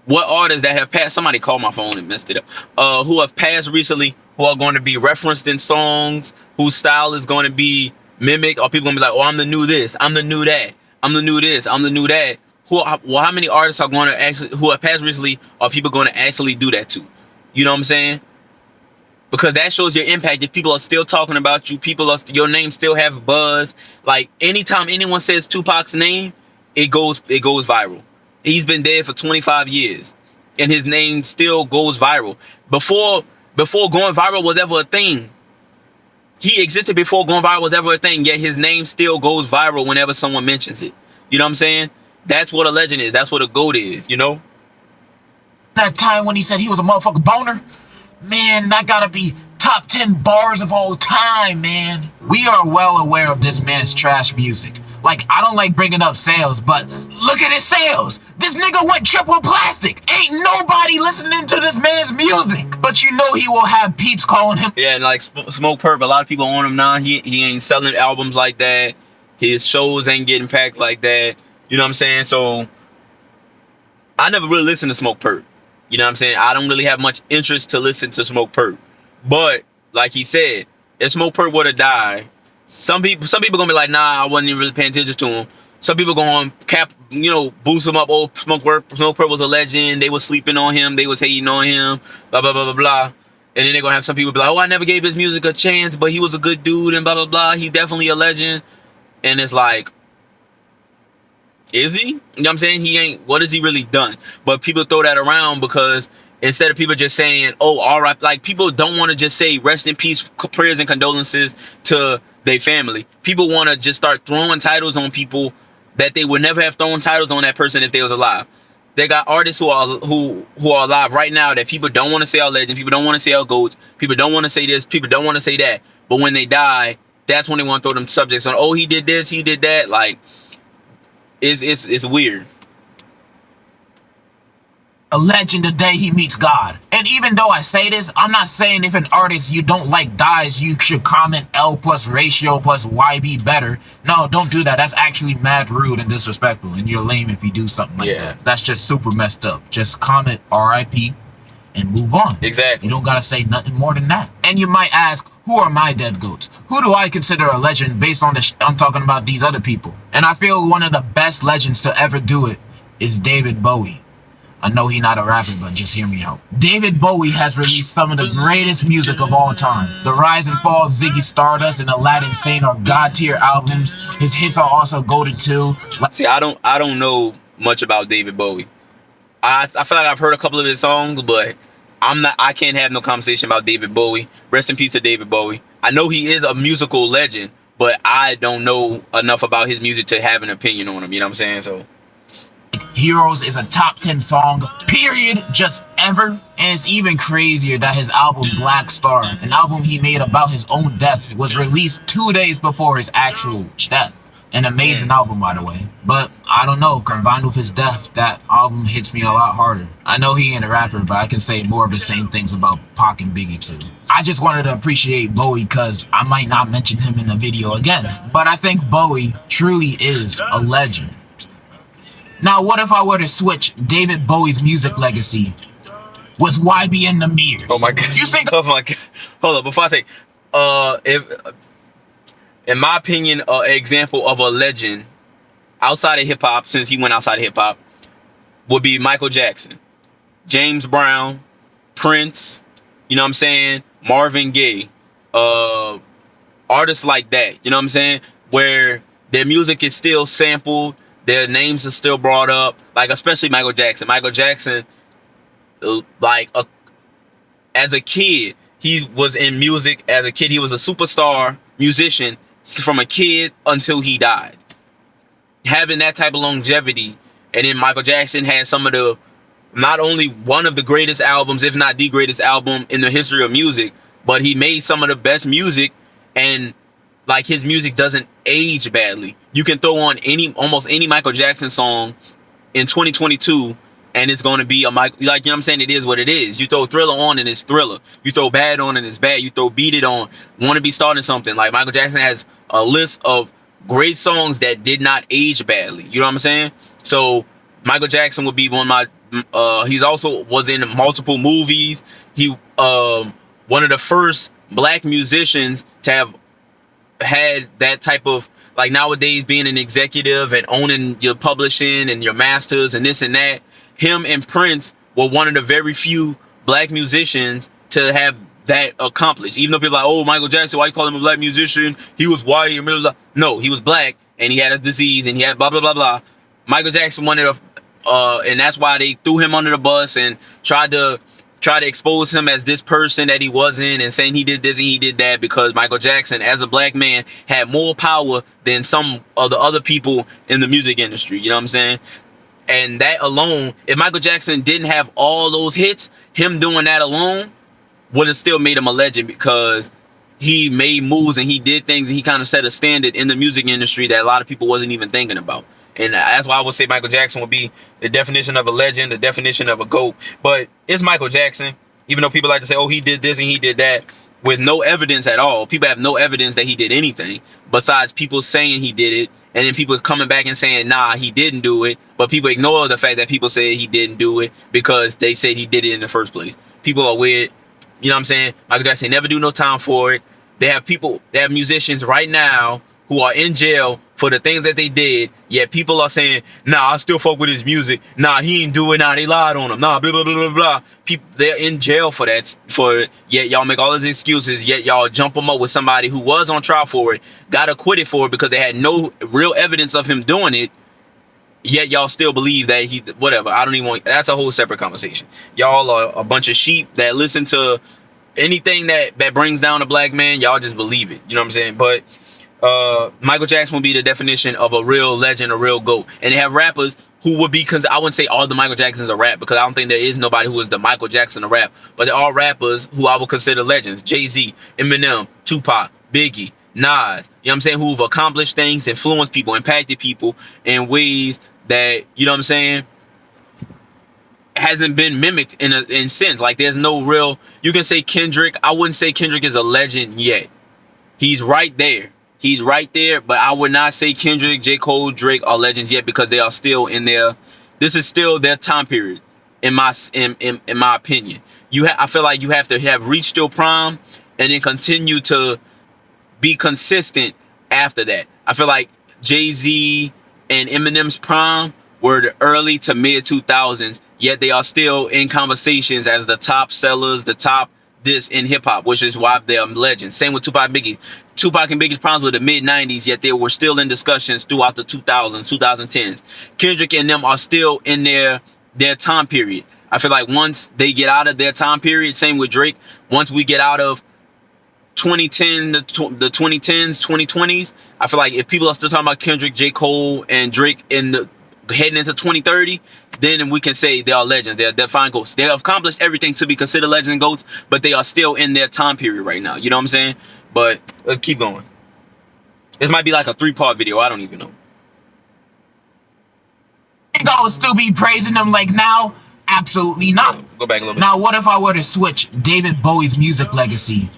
what artists that have passed, somebody called my phone and messed it up, who have passed recently, who are going to be referenced in songs, whose style is going to be mimicked, or people going to be like, oh, I'm the new this, I'm the new that, I'm the new this, I'm the new that. How many artists are going to actually, who have passed recently, are people going to actually do that to? You know what I'm saying? Because that shows your impact. If people are still talking about you, your name still have buzz. Like, anytime anyone says Tupac's name, it goes viral. He's been dead for 25 years, and his name still goes viral. Before going viral was ever a thing, he existed before going viral was ever a thing. Yet his name still goes viral whenever someone mentions it. You know what I'm saying? That's what a legend is. That's what a GOAT is. You know. That time when he said he was a motherfucking boner. Man, that gotta be top 10 bars of all time, man. We are well aware of this man's trash music. Like, I don't like bringing up sales, but look at his sales. This nigga went triple plastic. Ain't nobody listening to this man's music. But you know he will have peeps calling him. Yeah, and like Smoke Perp, a lot of people on him now. He ain't selling albums like that. His shows ain't getting packed like that. You know what I'm saying? So, I never really listened to Smoke Perp. You know what I'm saying? I don't really have much interest to listen to Smoke Perp. But, like he said, if Smoke Perp were to die, some people gonna be like, nah, I wasn't even really paying attention to him. Some people gonna boost him up. Oh, Smoke Perp was a legend. They was sleeping on him. They was hating on him. Blah, blah, blah, blah, blah. And then they're gonna have some people be like, oh, I never gave his music a chance, but he was a good dude and blah, blah, blah. He's definitely a legend. And it's like, is he? You know what I'm saying? He ain't. What has he really done? But people throw that around because instead of people just saying, oh, all right, like, people don't want to just say rest in peace, prayers and condolences to their family. People want to just start throwing titles on people that they would never have thrown titles on that person if they was alive. They got artists who are alive right now that people don't want to say are legends. People don't want to say are GOATs. People don't want to say this. People don't want to say that. But when they die, that's when they want to throw them subjects on. Oh, he did this, he did that. Like, it's weird. A legend the day he meets God. And even though I say this, I'm not saying if an artist you don't like dies, you should comment L plus ratio plus YB better. No, don't do that. That's actually mad rude and disrespectful. And you're lame if you do something like that. That's just super messed up. Just comment RIP and move on. Exactly. You don't gotta say nothing more than that. And you might ask, who are my dead GOATs? Who do I consider a legend based on the I'm talking about these other people? And I feel one of the best legends to ever do it is David Bowie. I know he's not a rapper, but just hear me out. David Bowie has released some of the greatest music of all time. The Rise and Fall of Ziggy Stardust and Aladdin Sane are god-tier albums. His hits are also goated too. See, I don't know much about David Bowie. I feel like I've heard a couple of his songs, but I can't have no conversation about David Bowie. Rest in peace to David Bowie. I know he is a musical legend, but I don't know enough about his music to have an opinion on him. You know what I'm saying? So, Heroes is a top 10 song, period, just ever. And it's even crazier that his album Black Star, an album he made about his own death, was released 2 days before his actual death. An amazing album, by the way. But I don't know, combined with his death, that album hits me a lot harder. I know he ain't a rapper, but I can say more of the same things about Pac and Biggie too. I just wanted to appreciate Bowie because I might not mention him in the video again. But I think Bowie truly is a legend. Now, what if I were to switch David Bowie's music legacy with YB and the Mirrors? Oh my God. You think? Oh my God. Hold up, before I say, in my opinion, an example of a legend outside of hip hop, since he went outside of hip hop, would be Michael Jackson, James Brown, Prince, you know what I'm saying, Marvin Gaye, artists like that, you know what I'm saying, where their music is still sampled, their names are still brought up, like especially Michael Jackson. Michael Jackson, as a kid, he was in music. As a kid, he was a superstar musician from a kid until he died. Having that type of longevity, and then Michael Jackson had some of the, not only one of the greatest albums, if not the greatest album in the history of music, but he made some of the best music, and like his music doesn't age badly. You can throw on almost any Michael Jackson song in 2022 and it's going to be a Michael, like, you know what I'm saying? It is what it is. You throw Thriller on and it's Thriller. You throw Bad on and it's Bad. You throw Beat It on, Want to Be Starting Something. Like, Michael Jackson has a list of great songs that did not age badly. You know what I'm saying? So Michael Jackson would be one of my he's also was in multiple movies. He one of the first black musicians to have had that type of, like, nowadays being an executive and owning your publishing and your masters and this and that. Him and Prince were one of the very few black musicians to have that accomplished. Even though people are like, oh, Michael Jackson, why you call him a black musician? He was white and blah, blah, blah. No, he was black and he had a disease and he had blah blah blah blah. Michael Jackson wanted and that's why they threw him under the bus and tried to expose him as this person that he wasn't, and saying he did this and he did that, because Michael Jackson, as a black man, had more power than some of the other people in the music industry. You know what I'm saying? And that alone, if Michael Jackson didn't have all those hits, him doing that alone would have still made him a legend, because he made moves and he did things and he kind of set a standard in the music industry that a lot of people wasn't even thinking about. And that's why I would say Michael Jackson would be the definition of a legend, the definition of a GOAT. But it's Michael Jackson, even though people like to say, oh, he did this and he did that, with no evidence at all. People have no evidence that he did anything besides people saying he did it. And then people coming back and saying, nah, he didn't do it. But people ignore the fact that people say he didn't do it because they said he did it in the first place. People are weird. You know what I'm saying? Michael Jackson never do no time for it. They have musicians right now who are in jail for the things that they did, yet people are saying, nah, I still fuck with his music. Nah, he ain't do it. Nah, they lied on him. Nah, blah, blah, blah, blah, blah. People, they're in jail for that. Yet y'all make all these excuses, yet y'all jump them up with somebody who was on trial for it, got acquitted for it because they had no real evidence of him doing it, yet y'all still believe that he, whatever. I don't even want, that's a whole separate conversation. Y'all are a bunch of sheep that listen to anything that brings down a black man. Y'all just believe it. You know what I'm saying? But Michael Jackson would be the definition of a real legend, a real GOAT. And they have rappers who would be, because I wouldn't say all the Michael Jacksons are rap, because I don't think there is nobody who is the Michael Jackson of rap, but there are rappers who I would consider legends. Jay-Z, Eminem, Tupac, Biggie, Nas, you know what I'm saying, who've accomplished things, influenced people, impacted people in ways that, you know what I'm saying, hasn't been mimicked in sense. Like, there's no real, you can say Kendrick. I wouldn't say Kendrick is a legend yet. He's right there. He's right there, but I would not say Kendrick, J. Cole, Drake are legends yet, because they are still in their, this is still their time period, in my opinion. I feel like you have to have reached your prime and then continue to be consistent after that. I feel like Jay-Z and Eminem's prime were the early to mid 2000s, yet they are still in conversations as the top sellers, the top this in hip-hop, which is why they're legends. Same with Tupac and Biggie. Tupac and Biggie's problems were the mid-90s, yet they were still in discussions throughout the 2000s, 2010s. Kendrick and them are still in their time period. I feel like once they get out of their time period, same with Drake, once we get out of 2010, the 2010s, 2020s, I feel like if people are still talking about Kendrick, J. Cole, and Drake heading into 2030, then we can say they are legends. They're defined GOATs. They have accomplished everything to be considered legends and GOATs, but they are still in their time period right now. You know what I'm saying? But let's keep going. This might be like a 3-part video. I don't even know. I would still be praising them like now? Absolutely not. Go back a little bit. Now, what if I were to switch David Bowie's music legacy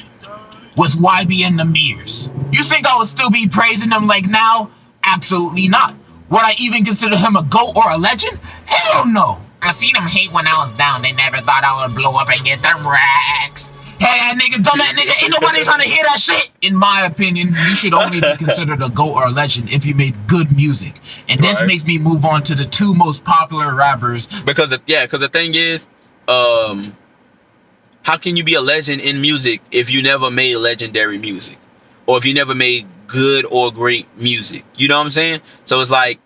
with YB and the Mirrors? You think I would still be praising them like now? Absolutely not. Would I even consider him a GOAT or a legend? Hell no. I seen them hate when I was down. They never thought I would blow up and get them racks. Hey, nigga, dumb that nigga. Ain't nobody trying to hear that shit. In my opinion, you should only be considered a GOAT or a legend if you made good music. And this makes me move on to the 2 most popular rappers. Because the thing is, how can you be a legend in music if you never made legendary music? Or if you never made good or great music? You know what I'm saying? So it's like,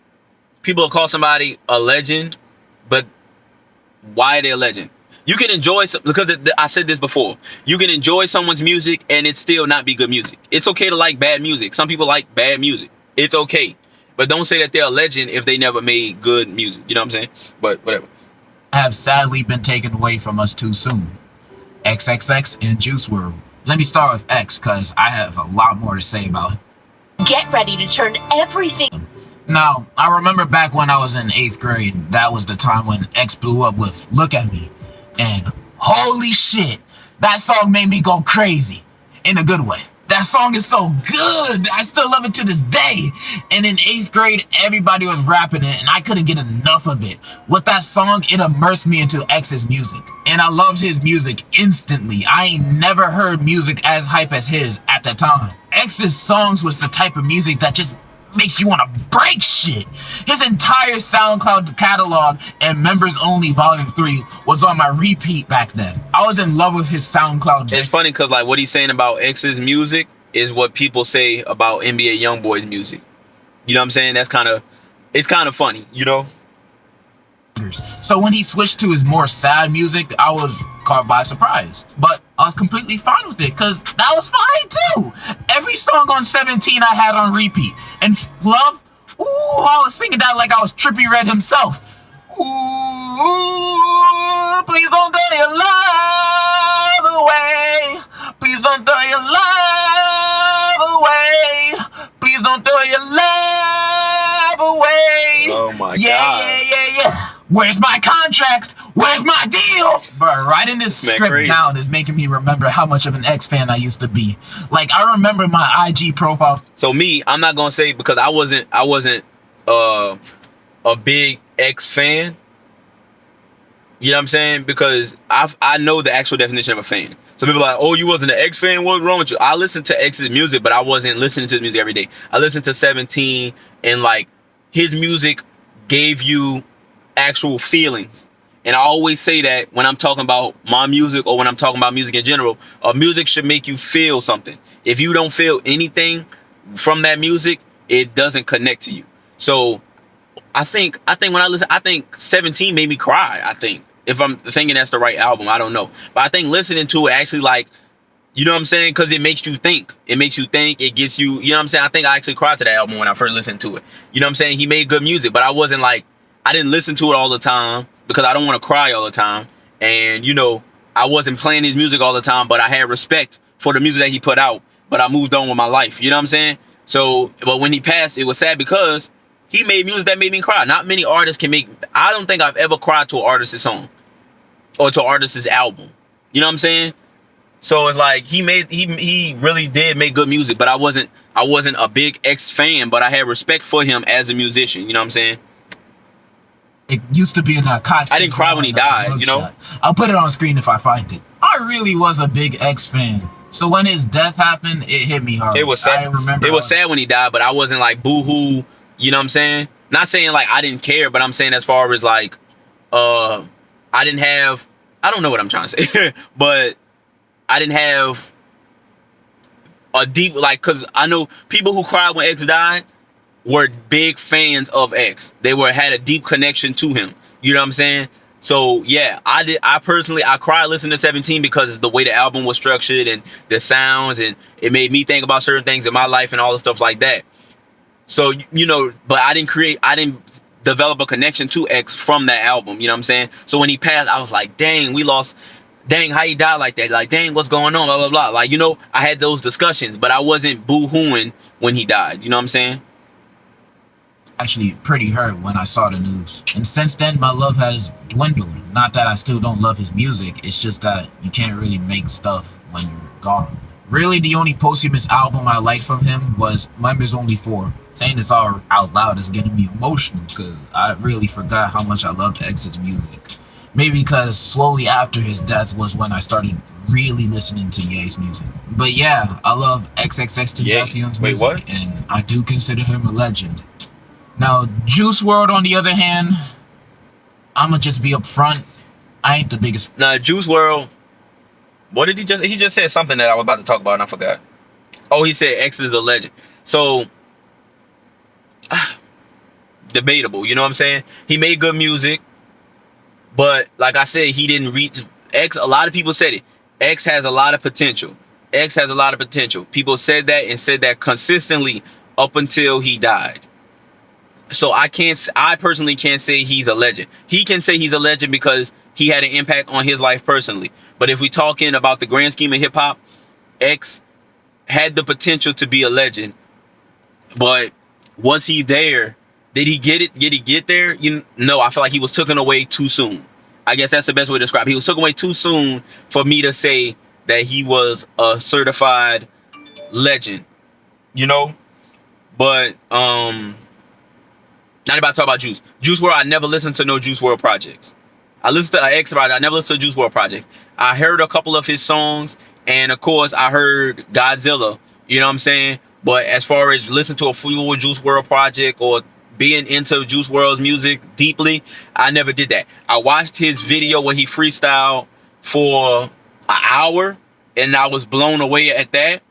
people call somebody a legend, but why are they a legend? You can enjoy because I said this before. You can enjoy someone's music and it still not be good music. It's okay to like bad music. Some people like bad music. It's okay. But don't say that they're a legend if they never made good music. You know what I'm saying? But whatever. Have sadly been taken away from us too soon. XXX and Juice WRLD. Let me start with X, because I have a lot more to say about it. Get ready to turn everything. Now, I remember back when I was in 8th grade, that was the time when X blew up with Look at Me. And holy shit, that song made me go crazy. In a good way. That song is so good. I still love it to this day. And in 8th grade, everybody was rapping it, and I couldn't get enough of it. With that song, it immersed me into X's music. And I loved his music instantly. I ain't never heard music as hype as his at the time. X's songs was the type of music that just makes you want to break shit. His entire SoundCloud catalog and Members Only Volume 3 was on my repeat back then. I was in love with his SoundCloud. It's funny because like what he's saying about X's music is what people say about NBA YoungBoy's music. You know what I'm saying? It's kind of funny, you know? So when he switched to his more sad music, I was caught by surprise. But I was completely fine with it, because that was fine too. Every song on 17 I had on repeat. And Love, ooh, I was singing that like I was Trippie Redd himself. Ooh, please don't throw your love away. Please don't throw your love away. Please don't throw your love away. Oh my God. Yeah. Where's my contract? Where's my deal? Bro, writing this script down is making me remember how much of an X fan I used to be. Like, I remember my IG profile. So me, I'm not gonna say because I wasn't a big X fan. You know what I'm saying? Because I know the actual definition of a fan. So people are like, oh, you wasn't an X fan? What's wrong with you? I listened to X's music, but I wasn't listening to his music every day. I listened to 17, and like his music gave you actual feelings. And I always say that when I'm talking about my music or when I'm talking about music in general, music should make you feel something. If you don't feel anything from that music, it doesn't connect to you. So I think when I listen, I think 17 made me cry. I think, if I'm thinking that's the right album, I don't know. But I think listening to it actually, like, you know what I'm saying? Because it makes you think. It makes you think. It gets you, you know what I'm saying? I think I actually cried to that album when I first listened to it. You know what I'm saying? He made good music, but I wasn't like, I didn't listen to it all the time because I don't want to cry all the time. And, you know, I wasn't playing his music all the time, but I had respect for the music that he put out. But I moved on with my life. You know what I'm saying? So, but when he passed, it was sad because he made music that made me cry. Not many artists can make, I don't think I've ever cried to an artist's song or to an artist's album. You know what I'm saying? So it's like he really did make good music, but I wasn't a big X fan, but I had respect for him as a musician. You know what I'm saying? It used to be in that costume. I didn't cry when he died, you know? I'll put it on screen if I find it. I really was a big X fan. So when his death happened, it hit me hard. It was sad. I remember it was sad when he died, but I wasn't like boo-hoo. You know what I'm saying? Not saying like I didn't care, but I'm saying as far as like, I didn't have, I don't know what I'm trying to say, but I didn't have a deep, like, because I know people who cried when X died were big fans of X. They had a deep connection to him. You know what I'm saying? So yeah, I personally cried listening to 17 because of the way the album was structured and the sounds, and it made me think about certain things in my life and all the stuff like that. So, you know, but I didn't develop a connection to X from that album. You know what I'm saying? So when he passed, I was like, dang, how he died like that? Like, dang, what's going on? Blah, blah, blah. Like, you know, I had those discussions, but I wasn't boo-hooing when he died. You know what I'm saying? Actually pretty hurt when I saw the news. And since then, my love has dwindled. Not that I still don't love his music. It's just that you can't really make stuff when you're gone. Really, the only posthumous album I liked from him was Members Only 4. Saying this all out loud is getting me emotional because I really forgot how much I loved X's music. Maybe because slowly after his death was when I started really listening to Ye's music. But yeah, I love XXXTentacion's music. Wait, what? And I do consider him a legend. Now, Juice WRLD, on the other hand, I'ma just be upfront. I ain't the biggest. Nah, Juice WRLD. What did he just said something that I was about to talk about and I forgot. Oh, he said X is a legend. So, debatable. You know what I'm saying? He made good music, but like I said, he didn't reach X. A lot of people said it. X has a lot of potential. X has a lot of potential. People said that consistently up until he died. So I personally can't say he's a legend. He can say he's a legend because he had an impact on his life personally. But if we're talking about the grand scheme of hip hop, X had the potential to be a legend. But was he there? Did he get it? Did he get there? No, I feel like he was taken away too soon. I guess that's the best way to describe it. He was taken away too soon for me to say that he was a certified legend, you know. But not about to talk about Juice. Juice WRLD, I never listened to no Juice WRLD projects. I listened to X Project. I never listened to Juice WRLD project. I heard a couple of his songs, and of course, I heard Godzilla. You know what I'm saying? But as far as listening to a full Juice WRLD project or being into Juice WRLD's music deeply, I never did that. I watched his video where he freestyled for an hour, and I was blown away at that.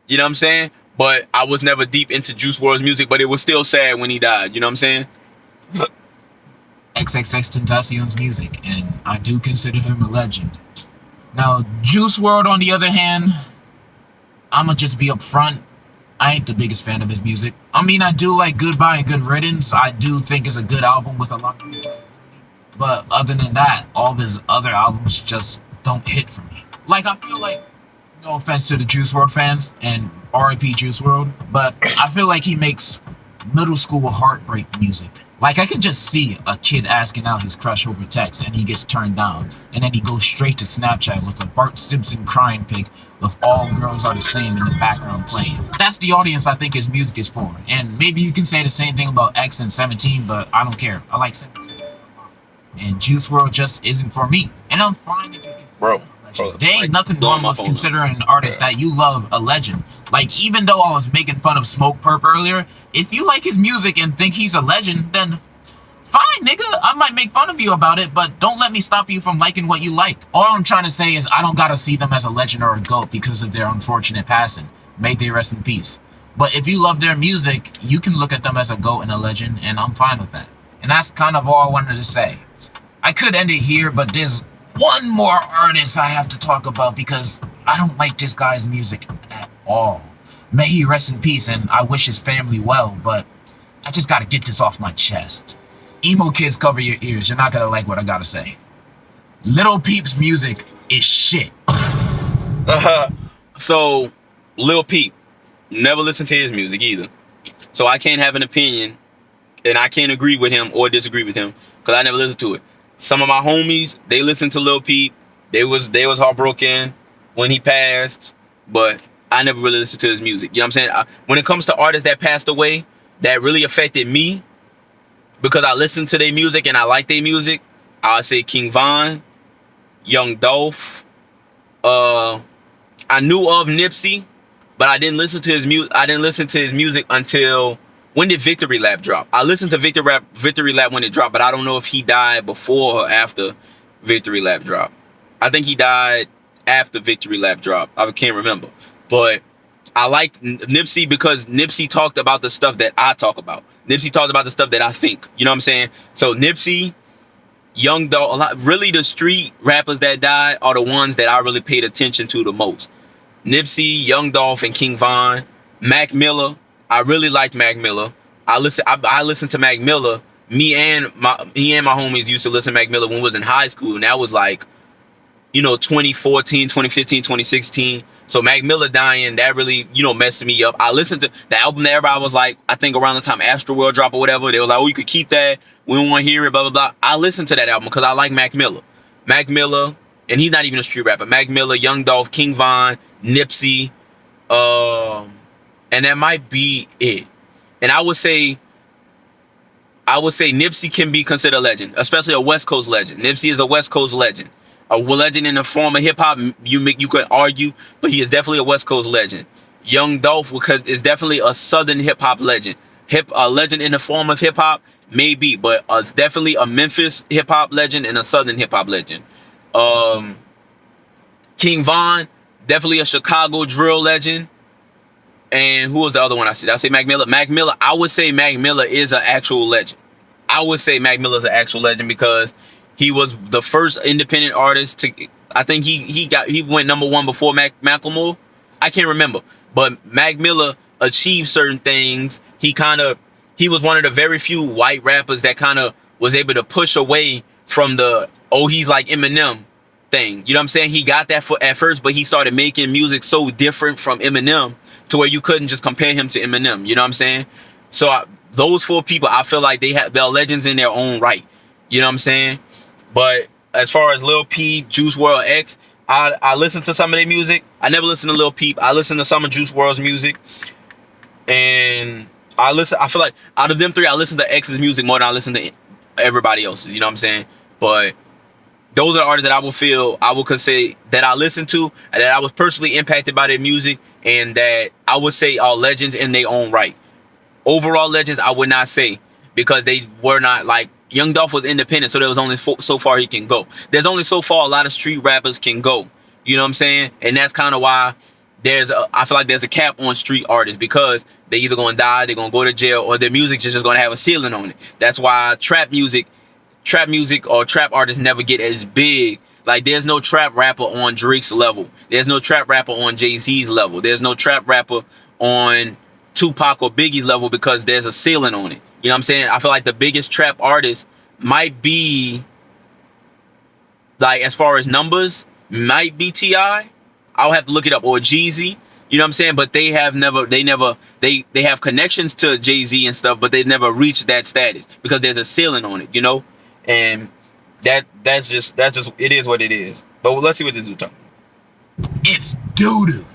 You know what I'm saying? But I was never deep into Juice WRLD's music, but it was still sad when he died. You know what I'm saying? XXXTentacion's music, and I do consider him a legend. Now, Juice WRLD, on the other hand, I'ma just be upfront. I ain't the biggest fan of his music. I mean, I do like Goodbye and Good Riddance. I do think it's a good album with a lot of people. But other than that, all of his other albums just don't hit for me. Like, I feel like, no offense to the Juice WRLD fans, and R.I.P. Juice WRLD, but I feel like he makes middle school heartbreak music. Like, I can just see a kid asking out his crush over text, and he gets turned down, and then he goes straight to Snapchat with a Bart Simpson crying pic of All Girls Are the Same in the background playing. That's the audience I think his music is for. And maybe you can say the same thing about X and 17, but I don't care. I like 17. And Juice WRLD just isn't for me. And I'm fine if you can. Bro. There ain't nothing wrong with considering an artist that you love a legend. Like, even though I was making fun of Smoke Perp earlier, if you like his music and think he's a legend, then fine, nigga. I might make fun of you about it, but don't let me stop you from liking what you like. All I'm trying to say is I don't gotta see them as a legend or a GOAT because of their unfortunate passing. May they rest in peace. But if you love their music, you can look at them as a GOAT and a legend, and I'm fine with that. And that's kind of all I wanted to say. I could end it here, but there's one more artist I have to talk about because I don't like this guy's music at all. May he rest in peace, and I wish his family well, but I just gotta get this off my chest. Emo kids, cover your ears. You're not gonna like what I gotta say. Lil Peep's music is shit. So, Lil Peep, never listened to his music either. So I can't have an opinion, and I can't agree with him or disagree with him because I never listened to it. Some of my homies, they listened to Lil Peep. They was heartbroken when he passed, but I never really listened to his music. You know what I'm saying? When it comes to artists that passed away, that really affected me because I listened to their music and I like their music, I would say King Von, Young Dolph. I knew of Nipsey, but I didn't listen to his music. I didn't listen to his music until when did Victory Lap drop? I listened to Victory Lap when it dropped, but I don't know if he died before or after Victory Lap drop. I think he died after Victory Lap drop. I can't remember. But I liked Nipsey because Nipsey talked about the stuff that I talk about. Nipsey talked about the stuff that I think. You know what I'm saying? So Nipsey, Young Dolph, really the street rappers that died are the ones that I really paid attention to the most. Nipsey, Young Dolph, and King Von. Mac Miller. I really liked Mac Miller. I listened to Mac Miller. Me and my homies used to listen to Mac Miller when we was in high school, and that was like, 2014, 2015, 2016. So Mac Miller dying, that really, messed me up. I listened to the album that everybody was like, I think around the time Astroworld dropped or whatever, they were like, oh, you could keep that. We don't want to hear it, blah, blah, blah. I listened to that album because I like Mac Miller. Mac Miller, and he's not even a street rapper. Mac Miller, Young Dolph, King Von, Nipsey, and that might be it. And I would say Nipsey can be considered a legend, especially a West Coast legend. Nipsey is a West Coast legend. A legend in the form of hip hop, you could argue, but he is definitely a West Coast legend. Young Dolph is definitely a Southern hip hop legend. A legend in the form of hip hop, maybe, but it's definitely a Memphis hip hop legend and a Southern hip hop legend. King Von, definitely a Chicago drill legend. And who was the other one I said? I say Mac Miller. Mac Miller, I would say Mac Miller is an actual legend. I would say Mac Miller is an actual legend because he was the first independent artist to. I think he went #1 before Macklemore. I can't remember, but Mac Miller achieved certain things. He was one of the very few white rappers that kind of was able to push away from the he's like Eminem thing. You know what I'm saying? He got that at first, but he started making music so different from Eminem to where you couldn't just compare him to Eminem. You know what I'm saying? So those 4 people, I feel like they're legends in their own right. You know what I'm saying? But as far as Lil P, Juice WRLD, X, I listen to some of their music. I never listen to Lil Peep. I listen to some of Juice WRLD's music, and I feel like out of them three, I listen to X's music more than I listen to everybody else's. You know what I'm saying? But those are the artists that I will consider that I listen to, and that I was personally impacted by their music, and that I would say are legends in their own right. Overall legends, I would not say, because they were not like Young Dolph was independent, so there was only so far he can go. There's only so far a lot of street rappers can go. You know what I'm saying? And that's kind of why I feel like there's a cap on street artists, because they either gonna die, they're gonna go to jail, or their music just gonna have a ceiling on it. That's why trap music or trap artists never get as big. Like, there's no trap rapper on Drake's level. There's no trap rapper on Jay-Z's level. There's no trap rapper on Tupac or Biggie's level, because there's a ceiling on it. You know what I'm saying? I feel like the biggest trap artist might be, like, as far as numbers, might be T.I. I'll have to look it up, or Jeezy. You know what I'm saying? But they have connections to Jay-Z and stuff, but they've never reached that status, because there's a ceiling on it, you know? And that's just it is what it is. But let's see what this dude talking. It's doo-doo.